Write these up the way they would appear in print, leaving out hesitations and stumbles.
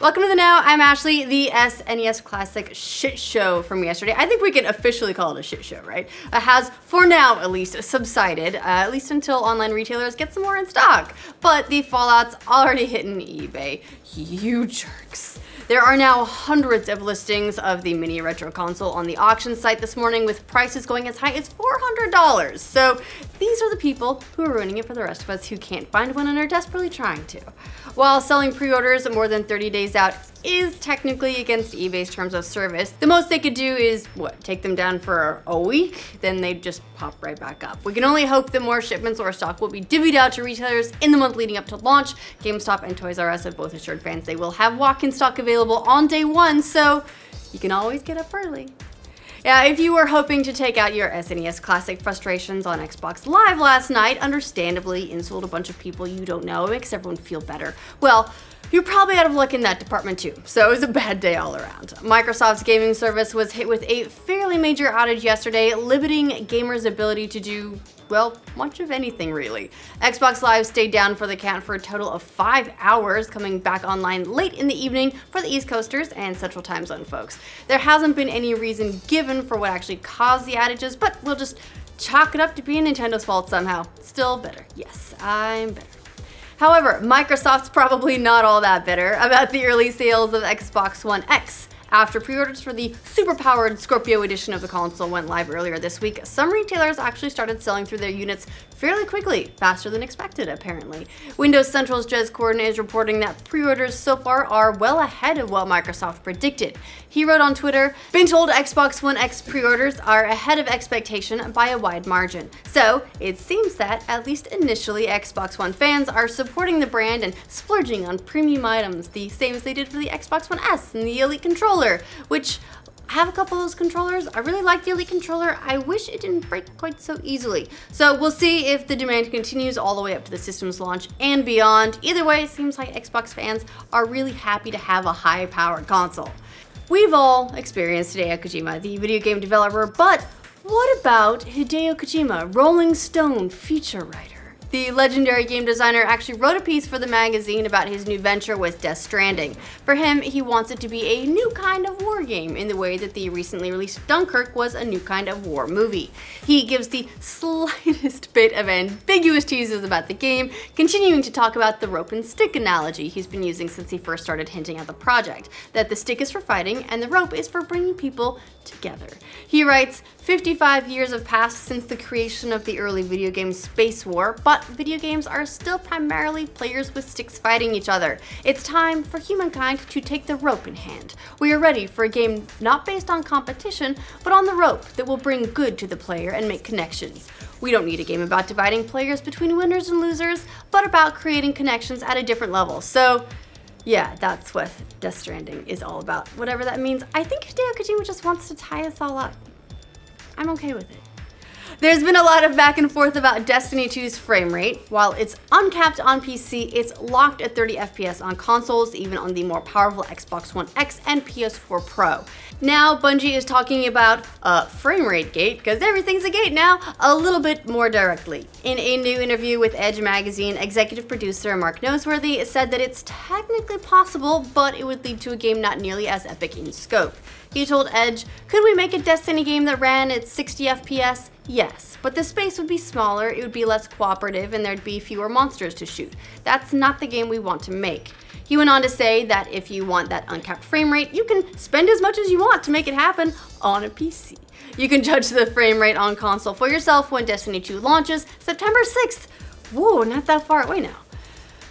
Welcome to the Now. I'm Ashley. The SNES Classic shit show from yesterday. I think we can officially call it a shit show, right? It has, for now at least, subsided, at least until online retailers get some more in stock. But the fallout's already hitting eBay. You jerks. There are now hundreds of listings of the mini retro console on the auction site this morning, with prices going as high as $400. So these are the people who are ruining it for the rest of us who can't find one and are desperately trying to. While selling pre-orders more than 30 days out is technically against eBay's terms of service, the most they could do is, take them down for a week? Then they'd just pop right back up. We can only hope that more shipments or stock will be divvied out to retailers in the month leading up to launch. GameStop and Toys R Us have both assured fans they will have walk-in stock available on day one, so you can always get up early. Yeah, if you were hoping to take out your SNES Classic frustrations on Xbox Live last night, understandably insult a bunch of people you don't know, it makes everyone feel better. Well, you're probably out of luck in that department too, so it was a bad day all around. Microsoft's gaming service was hit with a fairly major outage yesterday, limiting gamers' ability to do, well, much of anything really. Xbox Live stayed down for the count for a total of 5 hours, coming back online late in the evening for the East Coasters and Central Time Zone folks. There hasn't been any reason given for what actually caused the outages, but we'll just chalk it up to being Nintendo's fault somehow. Still bitter. Yes, I'm bitter. However, Microsoft's probably not all that bitter about the early sales of Xbox One X. After pre-orders for the super-powered Scorpio edition of the console went live earlier this week, some retailers actually started selling through their units fairly quickly, faster than expected apparently. Windows Central's Jenzen is reporting that pre-orders so far are well ahead of what Microsoft predicted. He wrote on Twitter, "Been told Xbox One X pre-orders are ahead of expectation by a wide margin. So it seems that, at least initially, Xbox One fans are supporting the brand and splurging on premium items, the same as they did for the Xbox One S and the Elite controller," which I have a couple of those controllers. I really like the Elite controller. I wish it didn't break quite so easily. So we'll see if the demand continues all the way up to the system's launch and beyond. Either way, it seems like Xbox fans are really happy to have a high-powered console. We've all experienced Hideo Kojima, the video game developer, but what about Hideo Kojima, Rolling Stone feature writer? The legendary game designer actually wrote a piece for the magazine about his new venture with Death Stranding. For him, he wants it to be a new kind of war game in the way that the recently released Dunkirk was a new kind of war movie. He gives the slightest bit of ambiguous teases about the game, continuing to talk about the rope and stick analogy he's been using since he first started hinting at the project, that the stick is for fighting and the rope is for bringing people together. He writes, 55 years have passed since the creation of the early video game Space War, but video games are still primarily players with sticks fighting each other. It's time for humankind to take the rope in hand. We are ready for a game not based on competition, but on the rope that will bring good to the player and make connections. We don't need a game about dividing players between winners and losers, but about creating connections at a different level. So yeah, that's what Death Stranding is all about. Whatever that means, I think Hideo Kojima just wants to tie us all up. I'm okay with it. There's been a lot of back and forth about Destiny 2's frame rate. While it's uncapped on PC, it's locked at 30 FPS on consoles, even on the more powerful Xbox One X and PS4 Pro. Now, Bungie is talking about frame rate gate, because everything's a gate now, a little bit more directly. In a new interview with Edge magazine, executive producer Mark Noseworthy said that it's technically possible, but it would lead to a game not nearly as epic in scope. He told Edge, "Could we make a Destiny game that ran at 60 FPS? Yes, but the space would be smaller, it would be less cooperative, and there'd be fewer monsters to shoot. That's not the game we want to make." He went on to say that if you want that uncapped frame rate, you can spend as much as you want to make it happen on a PC. You can judge the frame rate on console for yourself when Destiny 2 launches September 6th. Whoa, not that far away now.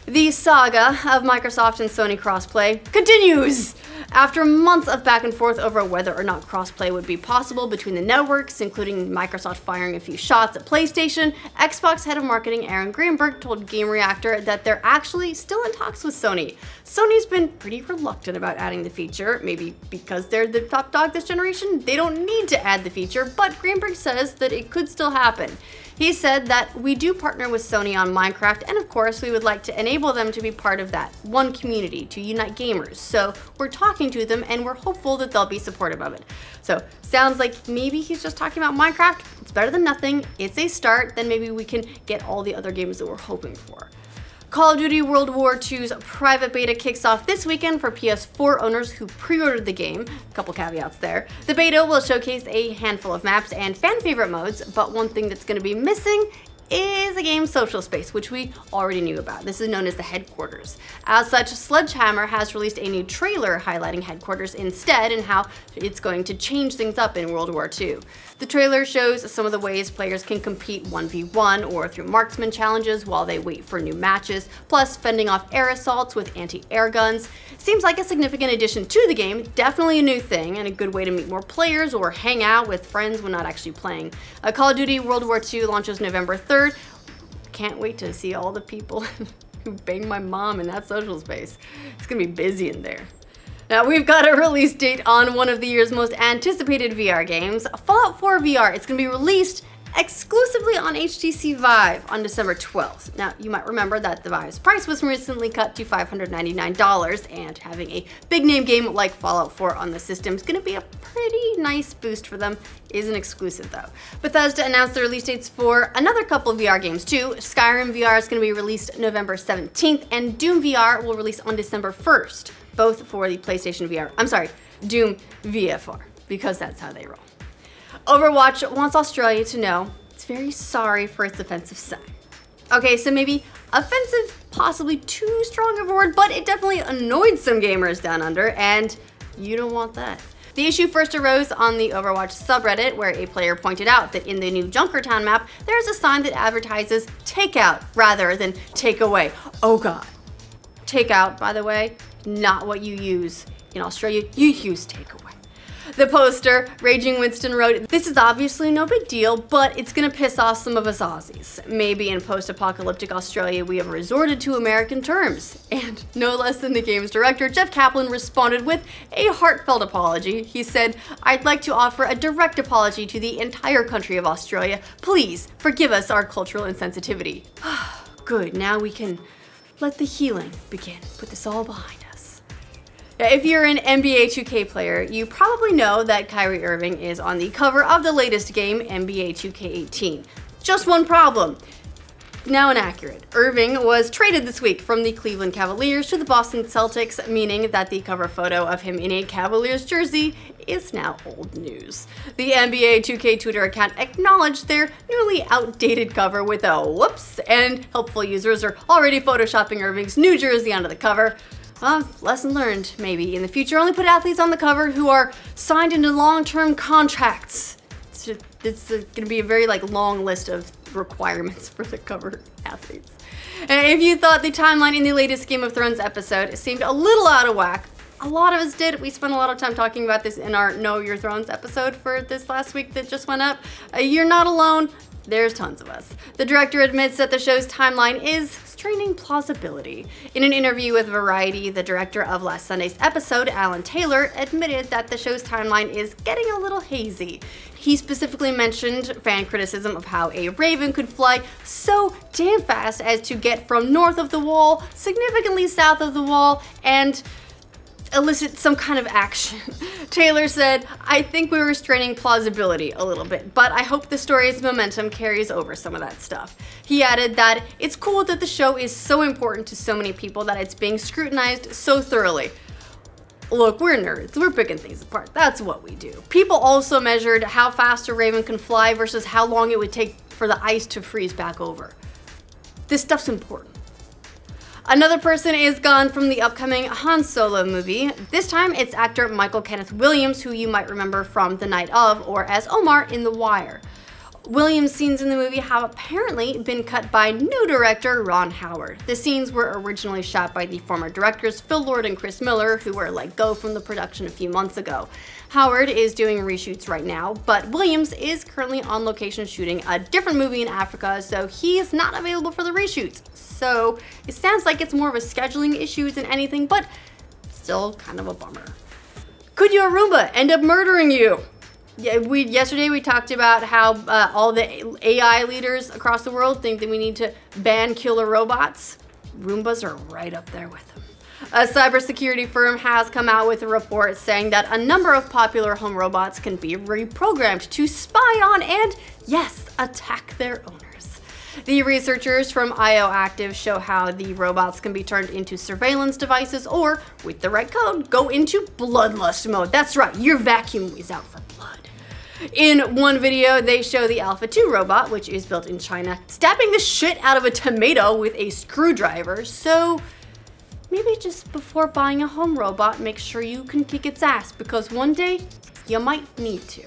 The saga of Microsoft and Sony crossplay continues! After months of back and forth over whether or not crossplay would be possible between the networks, including Microsoft firing a few shots at PlayStation, Xbox head of marketing Aaron Greenberg told Game Reactor that they're actually still in talks with Sony. Sony's been pretty reluctant about adding the feature, maybe because they're the top dog this generation, they don't need to add the feature, but Greenberg says that it could still happen. He said that we do partner with Sony on Minecraft, and of course we would like to enable them to be part of that one community to unite gamers. So we're talking to them and we're hopeful that they'll be supportive of it. So sounds like maybe he's just talking about Minecraft. It's better than nothing. It's a start. Then maybe we can get all the other games that we're hoping for. Call of Duty World War II's private beta kicks off this weekend for PS4 owners who pre-ordered the game. A couple caveats there. The beta will showcase a handful of maps and fan favorite modes, but one thing that's going to be missing is a game's social space, which we already knew about. This is known as the headquarters. As such, Sledgehammer has released a new trailer highlighting headquarters instead and how it's going to change things up in World War II. The trailer shows some of the ways players can compete 1v1 or through marksman challenges while they wait for new matches, plus fending off air assaults with anti-air guns. Seems like a significant addition to the game, definitely a new thing and a good way to meet more players or hang out with friends when not actually playing. Call of Duty World War II launches November 3rd. Can't wait to see all the people who banged my mom in that social space. It's gonna be busy in there. Now we've got a release date on one of the year's most anticipated VR games, Fallout 4 VR. It's gonna be released exclusively on HTC Vive on December 12th. Now you might remember that the Vive's price was recently cut to $599, and having a big name game like Fallout 4 on the system is gonna be a pretty nice boost for them. Isn't exclusive though. Bethesda announced the release dates for another couple of VR games too. Skyrim VR is gonna be released November 17th, and Doom VR will release on December 1st, both for the PlayStation VR. I'm sorry, Doom VFR, because that's how they roll. Overwatch wants Australia to know it's very sorry for its offensive son. Okay, so maybe offensive, possibly too strong of a word, but it definitely annoyed some gamers down under, and you don't want that. The issue first arose on the Overwatch subreddit, where a player pointed out that in the new Junkertown map, there's a sign that advertises takeout rather than takeaway. Oh god. Takeout, by the way, not what you use in Australia. You use takeaway. The poster, Raging Winston, wrote, "This is obviously no big deal, but it's gonna piss off some of us Aussies. Maybe in post-apocalyptic Australia we have resorted to American terms." And no less than the game's director, Jeff Kaplan, responded with a heartfelt apology. He said, "I'd like to offer a direct apology to the entire country of Australia. Please forgive us our cultural insensitivity." Good, now we can let the healing begin. Put this all behind us. If you're an NBA 2K player, you probably know that Kyrie Irving is on the cover of the latest game, NBA 2K18. Just one problem. Now inaccurate. Irving was traded this week from the Cleveland Cavaliers to the Boston Celtics, meaning that the cover photo of him in a Cavaliers jersey is now old news. The NBA 2K Twitter account acknowledged their newly outdated cover with a whoops, and helpful users are already photoshopping Irving's new jersey onto the cover. Well, lesson learned, maybe. In the future, only put athletes on the cover who are signed into long-term contracts. It's gonna be a very long list of requirements for the cover athletes. And if you thought the timeline in the latest Game of Thrones episode seemed a little out of whack, a lot of us did. We spent a lot of time talking about this in our Know Your Thrones episode for this last week that just went up. You're not alone. There's tons of us. The director admits that the show's timeline is straining plausibility. In an interview with Variety, the director of last Sunday's episode, Alan Taylor, admitted that the show's timeline is getting a little hazy. He specifically mentioned fan criticism of how a raven could fly so damn fast as to get from north of the wall, significantly south of the wall, and elicit some kind of action. Taylor said, "I think we were straining plausibility a little bit, but I hope the story's momentum carries over some of that stuff." He added that it's cool that the show is so important to so many people that it's being scrutinized so thoroughly. Look, we're nerds. We're picking things apart. That's what we do. People also measured how fast a raven can fly versus how long it would take for the ice to freeze back over. This stuff's important. Another person is gone from the upcoming Han Solo movie. This time it's actor Michael Kenneth Williams, who you might remember from The Night Of or as Omar in The Wire. Williams' scenes in the movie have apparently been cut by new director Ron Howard. The scenes were originally shot by the former directors Phil Lord and Chris Miller, who were let go from the production a few months ago. Howard is doing reshoots right now, but Williams is currently on location shooting a different movie in Africa, so he is not available for the reshoots. So it sounds like it's more of a scheduling issue than anything, but still kind of a bummer. Could your Roomba end up murdering you? Yeah, yesterday we talked about how all the AI leaders across the world think that we need to ban killer robots. Roombas are right up there with them. A cybersecurity firm has come out with a report saying that a number of popular home robots can be reprogrammed to spy on and, yes, attack their owners. The researchers from IO Active show how the robots can be turned into surveillance devices or, with the right code, go into bloodlust mode. That's right, your vacuum is out for blood. In one video, they show the Alpha 2 robot, which is built in China, stabbing the shit out of a tomato with a screwdriver. So maybe just before buying a home robot, make sure you can kick its ass, because one day you might need to.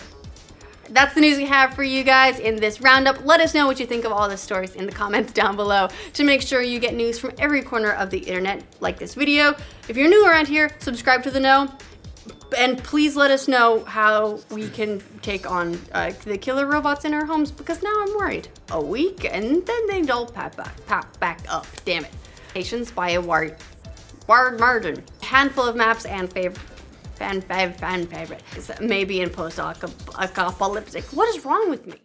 That's the news we have for you guys in this roundup. Let us know what you think of all the stories in the comments down below. To make sure you get news from every corner of the internet, like this video. If you're new around here, subscribe to the know. And please let us know how we can take on the killer robots in our homes, because now I'm worried. A week and then they all pop back up. Damn it. Patience by a ward margin. Handful of maps and fan favorite. Maybe in post-apocalyptic. What is wrong with me?